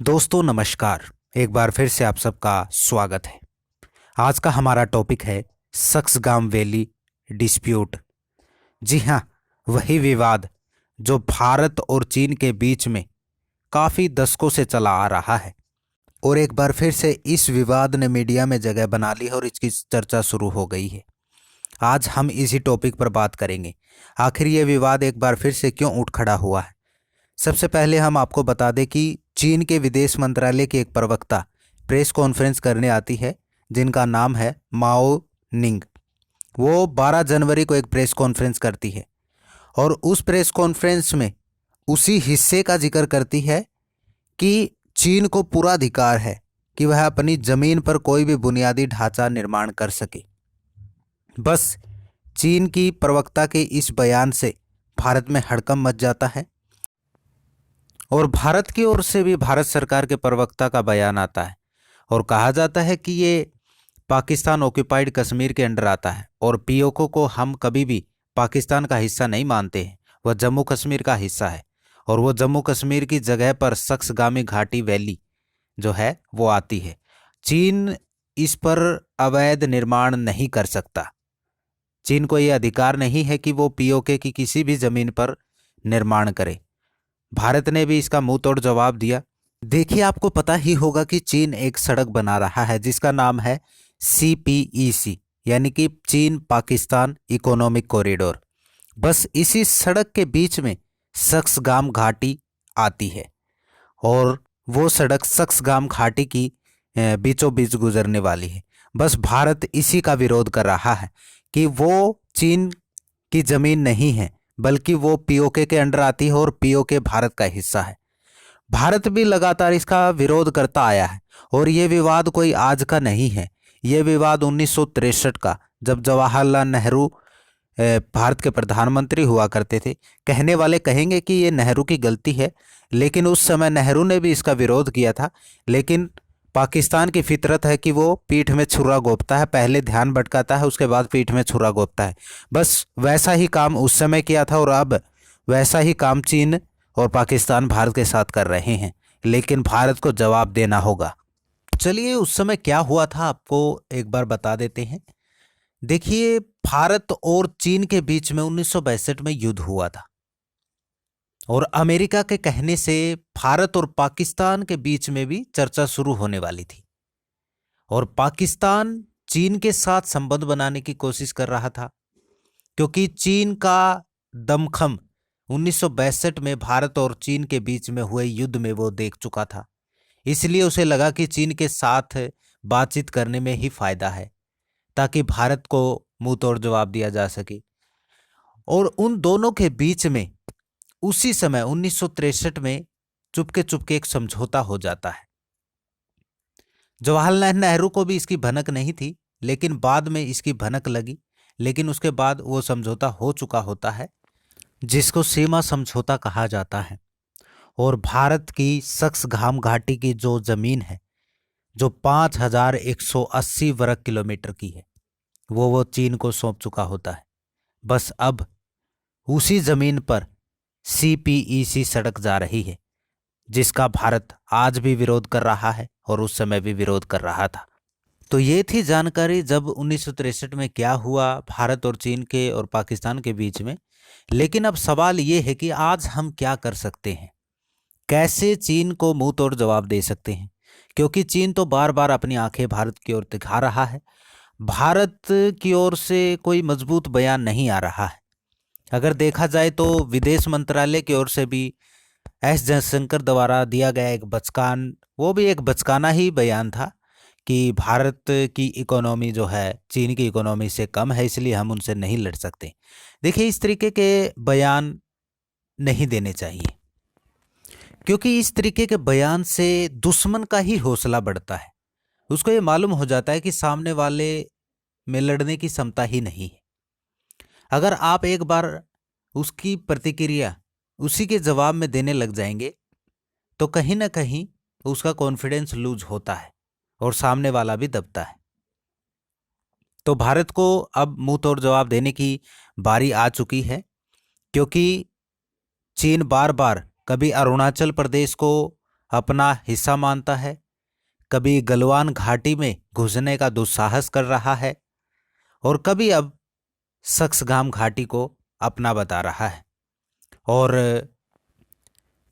दोस्तों नमस्कार। एक बार फिर से आप सबका स्वागत है। आज का हमारा टॉपिक है सक्सगाम वैली डिस्प्यूट। जी हाँ, वही विवाद जो भारत और चीन के बीच में काफ़ी दशकों से चला आ रहा है और एक बार फिर से इस विवाद ने मीडिया में जगह बना ली और इसकी चर्चा शुरू हो गई है। आज हम इसी टॉपिक पर बात करेंगे, आखिर ये विवाद एक बार फिर से क्यों उठ खड़ा हुआ है। सबसे पहले हम आपको बता दें कि चीन के विदेश मंत्रालय की एक प्रवक्ता प्रेस कॉन्फ्रेंस करने आती है जिनका नाम है माओ निंग। वो 12 जनवरी को एक प्रेस कॉन्फ्रेंस करती है और उस प्रेस कॉन्फ्रेंस में उसी हिस्से का जिक्र करती है कि चीन को पूरा अधिकार है कि वह अपनी ज़मीन पर कोई भी बुनियादी ढांचा निर्माण कर सके। बस चीन की प्रवक्ता के इस बयान से भारत में हड़कंप मच जाता है और भारत की ओर से भी भारत सरकार के प्रवक्ता का बयान आता है और कहा जाता है कि ये पाकिस्तान ऑक्यूपाइड कश्मीर के अंडर आता है और पीओके को हम कभी भी पाकिस्तान का हिस्सा नहीं मानते हैं, वह जम्मू कश्मीर का हिस्सा है और वो जम्मू कश्मीर की जगह पर सक्सगामी घाटी वैली जो है वो आती है। चीन इस पर अवैध निर्माण नहीं कर सकता। चीन को ये अधिकार नहीं है कि वो पीओके की किसी भी जमीन पर निर्माण करे। भारत ने भी इसका मुंह तोड़ जवाब दिया। देखिए, आपको पता ही होगा कि चीन एक सड़क बना रहा है जिसका नाम है CPEC, यानी कि चीन पाकिस्तान इकोनॉमिक कॉरिडोर। बस इसी सड़क के बीच में सक्सगाम घाटी आती है और वो सड़क सक्सगाम घाटी की बीचों बीच गुजरने वाली है। बस भारत इसी का विरोध कर रहा है कि वो चीन की जमीन नहीं है बल्कि वो पीओके के अंडर आती है और पीओके भारत का हिस्सा है। भारत भी लगातार इसका विरोध करता आया है और ये विवाद कोई आज का नहीं है। ये विवाद 1963 का, जब जवाहरलाल नेहरू भारत के प्रधानमंत्री हुआ करते थे। कहने वाले कहेंगे कि ये नेहरू की गलती है, लेकिन उस समय नेहरू ने भी इसका विरोध किया था। लेकिन पाकिस्तान की फितरत है कि वो पीठ में छुरा घोंपता है, पहले ध्यान भटकाता है उसके बाद पीठ में छुरा घोंपता है। बस वैसा ही काम उस समय किया था और अब वैसा ही काम चीन और पाकिस्तान भारत के साथ कर रहे हैं, लेकिन भारत को जवाब देना होगा। चलिए, उस समय क्या हुआ था आपको एक बार बता देते हैं। देखिए, भारत और चीन के बीच में 1962 में युद्ध हुआ था और अमेरिका के कहने से भारत और पाकिस्तान के बीच में भी चर्चा शुरू होने वाली थी और पाकिस्तान चीन के साथ संबंध बनाने की कोशिश कर रहा था क्योंकि चीन का दमखम 1962 में भारत और चीन के बीच में हुए युद्ध में वो देख चुका था। इसलिए उसे लगा कि चीन के साथ बातचीत करने में ही फायदा है ताकि भारत को मुंह तोड़ जवाब दिया जा सके। और उन दोनों के बीच में उसी समय 1963 में चुपके चुपके एक समझौता हो जाता है। जवाहरलाल नेहरू को भी इसकी भनक नहीं थी, लेकिन बाद में इसकी भनक लगी। लेकिन उसके बाद वो समझौता हो चुका होता है जिसको सीमा समझौता कहा जाता है और भारत की सक्सगाम घाटी की जो जमीन है, जो 5180 वर्ग किलोमीटर की है, वो चीन को सौंप चुका होता है। बस अब उसी जमीन पर CPEC सड़क जा रही है जिसका भारत आज भी विरोध कर रहा है और उस समय भी विरोध कर रहा था। तो ये थी जानकारी जब 1963 में क्या हुआ भारत और चीन के और पाकिस्तान के बीच में। लेकिन अब सवाल ये है कि आज हम क्या कर सकते हैं, कैसे चीन को मुंह तोड़ जवाब दे सकते हैं, क्योंकि चीन तो बार बार अपनी आंखें भारत की ओर दिखा रहा है। भारत की ओर से कोई मजबूत बयान नहीं आ रहा है। अगर देखा जाए तो विदेश मंत्रालय की ओर से भी एस जयशंकर द्वारा दिया गया एक बचकान, वो भी एक बचकाना ही बयान था कि भारत की इकोनॉमी जो है चीन की इकोनॉमी से कम है, इसलिए हम उनसे नहीं लड़ सकते। देखिए, इस तरीके के बयान नहीं देने चाहिए क्योंकि इस तरीके के बयान से दुश्मन का ही हौसला बढ़ता है। उसको ये मालूम हो जाता है कि सामने वाले में लड़ने की क्षमता ही नहीं है। अगर आप एक बार उसकी प्रतिक्रिया उसी के जवाब में देने लग जाएंगे तो कहीं ना कहीं उसका कॉन्फिडेंस लूज होता है और सामने वाला भी दबता है। तो भारत को अब मुंह तोड़ जवाब देने की बारी आ चुकी है क्योंकि चीन बार बार कभी अरुणाचल प्रदेश को अपना हिस्सा मानता है, कभी गलवान घाटी में घुसने का दुस्साहस कर रहा है और कभी अब सक्सगाम घाटी को अपना बता रहा है। और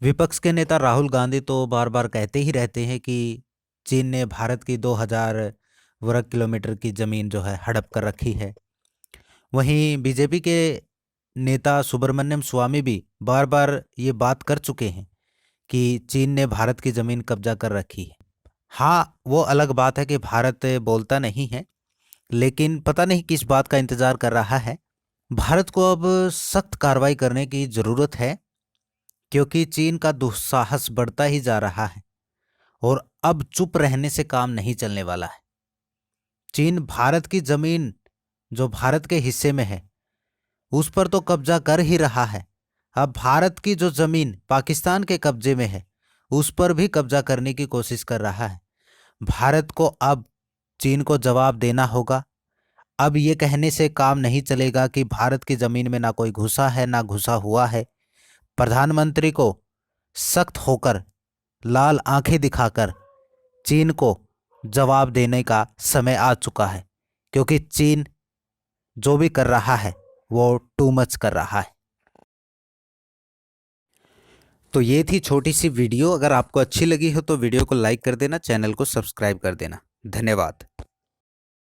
विपक्ष के नेता राहुल गांधी तो बार बार कहते ही रहते हैं कि चीन ने भारत की 2000 वर्ग किलोमीटर की ज़मीन जो है हड़प कर रखी है। वहीं बीजेपी के नेता सुब्रमण्यम स्वामी भी बार बार ये बात कर चुके हैं कि चीन ने भारत की ज़मीन कब्जा कर रखी है। हाँ, वो अलग बात है कि भारत बोलता नहीं है, लेकिन पता नहीं किस बात का इंतज़ार कर रहा है। भारत को अब सख्त कार्रवाई करने की ज़रूरत है, क्योंकि चीन का दुस्साहस बढ़ता ही जा रहा है और अब चुप रहने से काम नहीं चलने वाला है। चीन भारत की ज़मीन जो भारत के हिस्से में है उस पर तो कब्जा कर ही रहा है, अब भारत की जो ज़मीन पाकिस्तान के कब्जे में है उस पर भी कब्जा करने की कोशिश कर रहा है। भारत को अब चीन को जवाब देना होगा। अब ये कहने से काम नहीं चलेगा कि भारत की ज़मीन में ना कोई घुसा है ना घुसा हुआ है। प्रधानमंत्री को सख्त होकर लाल आंखें दिखाकर चीन को जवाब देने का समय आ चुका है, क्योंकि चीन जो भी कर रहा है वो टू मच कर रहा है। तो ये थी छोटी सी वीडियो। अगर आपको अच्छी लगी हो तो वीडियो को लाइक कर देना, चैनल को सब्सक्राइब कर देना। धन्यवाद।